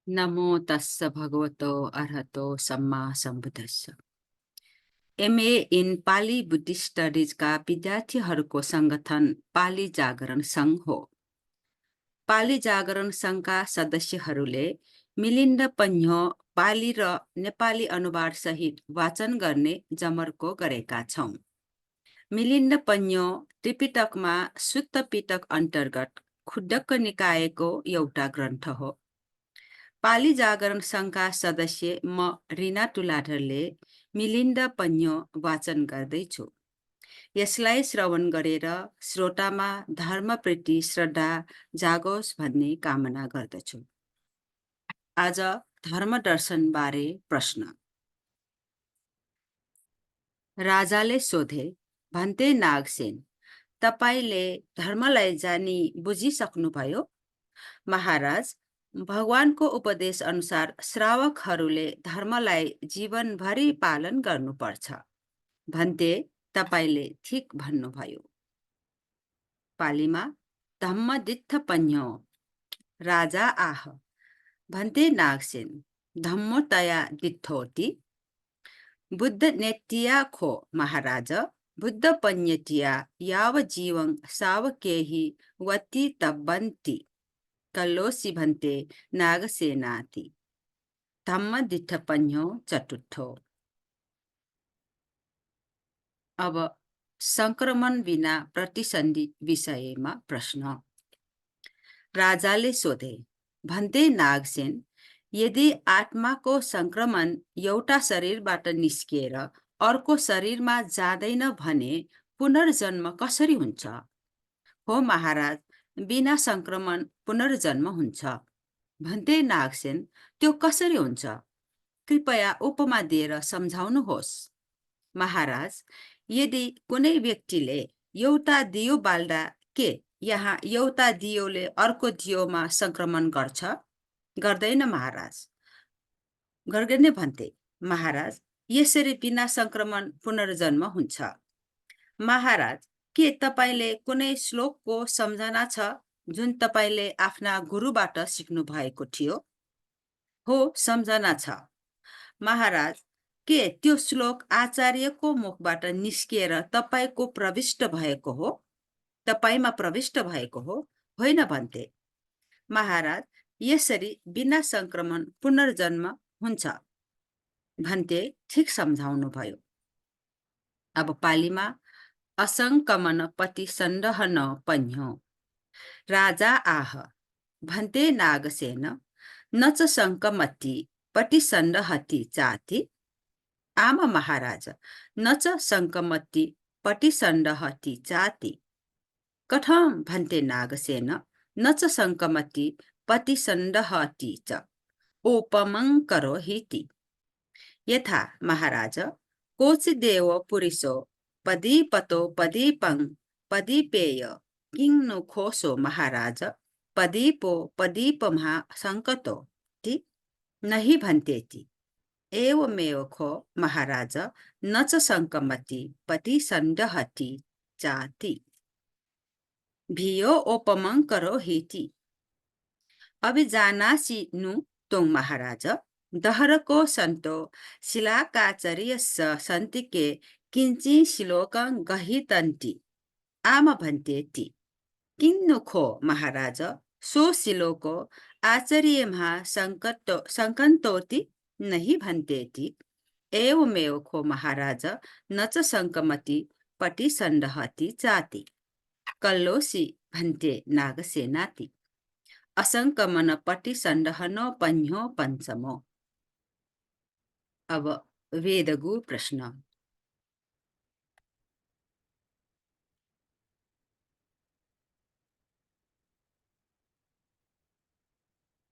नमो तस्स भगवतो अर्हतो सम्मा सम्बुद्धस्स। MA in Pali Buddhist स्टडिजका विद्यार्थीहरूको सङ्गठन पाली जागरण सङ्घ हो। पाली जागरण सङ्घका सदस्यहरूले मिलिन्द पन्यो पाली र नेपाली अनुवाद सहित वाचन गर्ने जमर्को गरेका छौं। मिलिन्द पन्यो त्रिपिटकमा शुद्ध पिटक अन्तर्गत खुड्डक निकायको एउटा ग्रन्थ हो। पाली जागरण सङ्घका सदस्य म रिना तुलाधरले मिलिन्द पन्यो वाचन गर्दैछु। यसलाई श्रवण गरेर श्रोतामा धर्मप्रति श्रद्धा जागोस् भन्ने कामना गर्दछु। आज धर्मदर्शनबारे प्रश्न। राजाले सोधे, भन्ते नागसेन, तपाईले धर्मलाई जानी बुझिसक्नुभयो? महाराज, भगवानको उपदेश अनुसार श्रावकहरूले धर्मलाई जीवनभरि पालन गर्नुपर्छ। भन्ते तपाईले ठीक भन्नुभयो। पालीमा धम्मदित्थ पन्यो। राजा आह, भन्ते नागसेन, धम्मो तया दित्थोति। बुद्ध नेत्तिया खो महाराज, बुद्ध पन्यतिया याव जीवं सावकेहि वति तब्बन्ति। कल्लोसी भन्ते नागसेनाति। धम्मदित्थ पन्यो चतुर्थो। अब संक्रमण बिना प्रतिसन्धि विषयमा प्रश्न। राजाले सोधे, भन्ते नागसेन, यदि आत्माको संक्रमण एउटा शरीरबाट निस्किएर अर्को शरीरमा जाँदैन भने पुनर्जन्म कसरी हुन्छ? हो महाराज, बिना संक्रमण पुनर्जन्म हुन्छ। भन्ते नागसेन, त्यो कसरी हुन्छ? कृपया उपमा दिएर सम्झाउनुहोस्। महाराज, यदि कुनै व्यक्तिले एउटा दियो बाल्दा के यहाँ एउटा दियोले अर्को दियोमा संक्रमण गर्छ? गर्दैन महाराज। गर्दैन भन्ते महाराज, यसरी बिना संक्रमण पुनर्जन्म हुन्छ। महाराज, के तपाईले कुनै श्लोकको सम्झना छ जुन तपाईले आफ्ना गुरुबाट सिक्नु भएको थियो? हो, सम्झना छ। महाराज, के त्यो श्लोक आचार्यको मुखबाट निस्किएर तपाईको प्रविष्ट भएको हो? तपाईमा प्रविष्ट भएको हो? होइन भन्ते महाराज, यसरी बिना संक्रमण पुनर्जन्म हुन्छ। भन्ते ठीक सम्झाउनु भयो। अब पालीमा असंकमन पति संदहन पन्यो। राजा आह, भन्ते नागसेन, नच संकमति पति संदहति चाति। आम महाराज, नच संकमति पति संदहति चाति। कथं भन्ते नागसेन, नच संकमति पति संदहति च उपमं करोहीति। यथा महाराज, कोचिदेव पुरुषो पदीपतो पदीपं पदीपेय किं नु खोसो महाराज, पदीपो पदीपमहा संकतो ति नहि भन्तेति। एवमेव खो महाराज, न च संकमति पति संदहति चाति। भियो उपमं करोहीति। अभिजानासि नु तुम महाराज, दहरको संतो शिलाकाचर्यस्य सन्तिके किंचि श्लोकं गहितन्ति। आम भन्तेति। किन्नु खो महाराज, सो श्लोको आचार्यमहा संकन्तोति नहि भन्तेति। एवमेव खो महाराज, न च संकमति पति संदहति चाति। कल्लोसी भन्ते नागसेनाति। असंकमन पति संदहनो पन्यो पंचमो। अब वेदगु प्रश्न।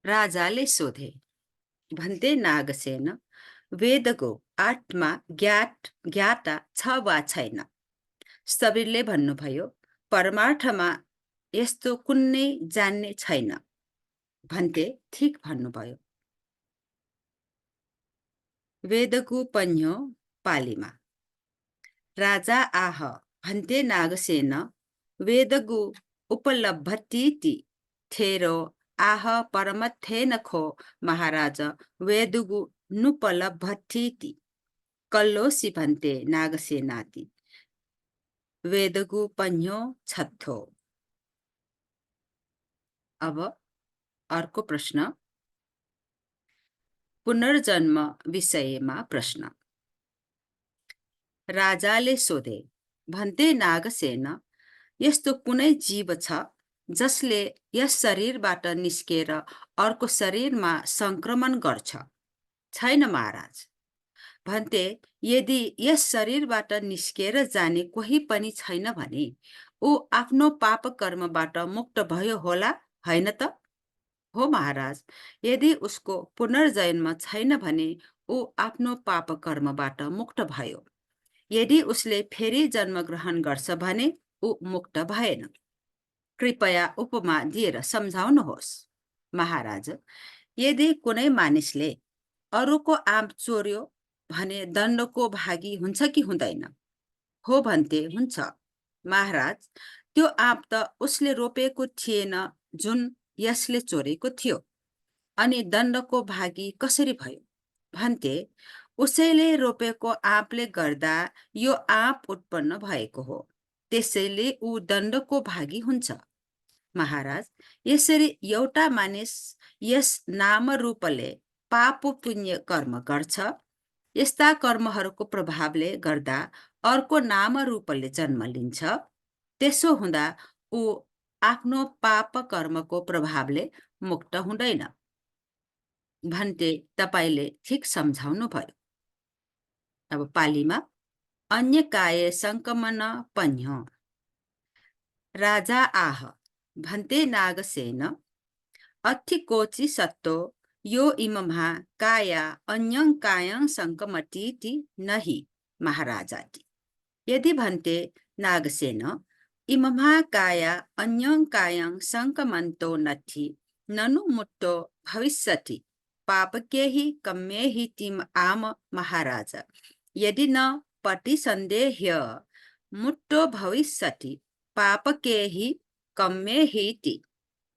राजाले सोधे, भन्ते नागसेन, वेदको आत्मा ज्ञाता छ वा छैन? सबीरले भन्नुभयो, परमार्थमा यस्तो कुनै जान्ने छैन। भन्ते ठीक भन्नुभयो। वेदगु पन्यो पालीमा। राजा आह, भन्ते नागसेन, वेदगु उपलब्धतीति थेरो आह परमथेनखो महाराज वेदुगु नुपलभट्टीति कल्लोसी भन्ते नागसेनाति वेदगु पन्यो छत्थो। अब अर्को प्रश्न, पुनर्जन्म विषयमा प्रश्न। राजाले सोधे, भन्ते नागसेन, यस्तो कुनै जीव छ जसले यस शरीरबाट निस्केर अर्को शरीरमा संक्रमण गर्छ? छैन महाराज। भन्ते, यदि यस शरीरबाट निस्केर जाने कोही पनि छैन भने ऊ आफ्नो पाप कर्मबाट मुक्त भयो होला, हैन त? हो महाराज, यदि उसको पुनर्जन्म छैन भने ऊ आफ्नो पाप कर्मबाट मुक्त भयो। यदि उसले फेरि जन्म ग्रहण गर्छ भने ऊ मुक्त भएन। कृपया उपमा दिएर सम्झाउनुहोस्। महाराज, यदि कुनै मानिसले अरूको आँप चोर्यो भने दण्डको भागी हुन्छ कि हुँदैन? हो भन्ते, हुन्छ। महाराज, त्यो आँप त उसले रोपेको थिएन जुन यसले चोरेको थियो, अनि दण्डको भागी कसरी भयो? भन्ते, उसैले रोपेको आँपले गर्दा यो आँप उत्पन्न भएको हो, त्यसैले ऊ दण्डको भागी हुन्छ। महाराज, यसरी एउटा मानिस यस नाम रूपले पाप पुण्य कर्म गर्छ, यस्ता कर्महरूको प्रभावले गर्दा अर्को नाम रूपले जन्म लिन्छ। त्यसो हुँदा ऊ आफ्नो पाप कर्मको प्रभावले मुक्त हुँदैन। भन्ते, तपाईले ठीक सम्झाउनु भयो। अब पालीमा, अन्य काय संक्रमण पन्यो। राजा आह, भन्ते नागसेन, अथि कोची सत्तो यो इमम्हा काया अन्यं कायं संकमतीति नहि महाराजाति। यदि भन्ते नागसेन, इमम्हा काया अन्यं कायं संकमन्तो नथि ननु मुट्टो भविष्यति पापकेहि कम्मेहि तिम आम महाराज। यदि न पटि संदेह्य मुट्टो भविष्यति पापकेहि कम्मेहीति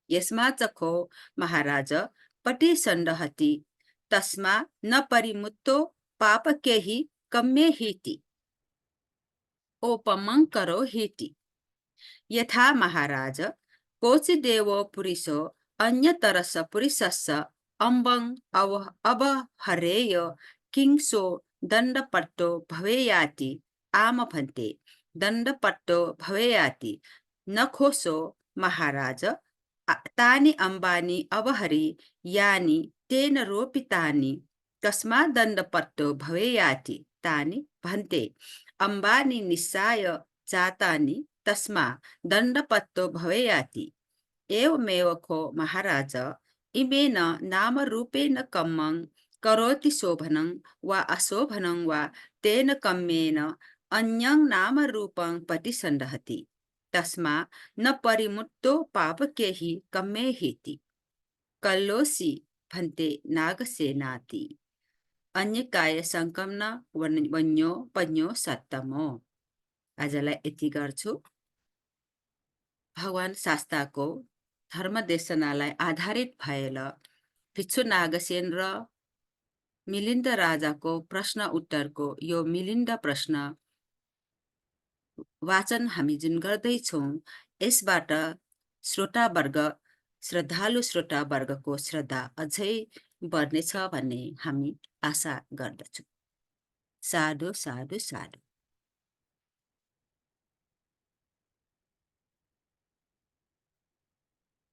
यस्मा चखो महाराज पटि संदहति तस्मा न परिमुत्तो पापकेहि कम्मेहीति ओपमं करो हीति। यथा महाराज कोचिदेवो पुरुषो अन्यतरस पुरुषस्य अम्बं अवहरेय किंसो दण्डपट्टो भवेयाति आम भन्ते, दण्डपट्टो भवेयाति नखोसो महाराज तानि अम्बानि अवहरि यानि तेन रोपितानि तस्मा दण्डपट्टो भवेयाति तानि भन्ते, अम्बानि निस्साय जातानि तस्मा दण्डपट्टो भवेयाति। एवमेव खो महाराज इमेन नाम रूपेण कम्मं करोति शोभनं वा अशोभनं वा तेन कम्मेन अन्यं नाम रूपं पटिसंदहति तस्मा न परिमुक्तो पापकेहि कम्मेहीति कल्लोसी भन्ते नागसेनाति। अन्य काय संक्रमण वन्यो पन्यो सत्तमो। आजलाई यति गर्छु। भगवान शास्ताको धर्मदेशनालाई आधारित भएर भिक्षु नागसेन र मिलिन्द राजाको प्रश्न उत्तरको यो मिलिन्द प्रश्न वाचन हामी जुन गर्दैछौँ, यसबाट श्रोतावर्ग, श्रद्धालु श्रोतावर्गको श्रद्धा अझै बढ्नेछ भन्ने हामी आशा गर्दछौँ। साधु साधु साधु।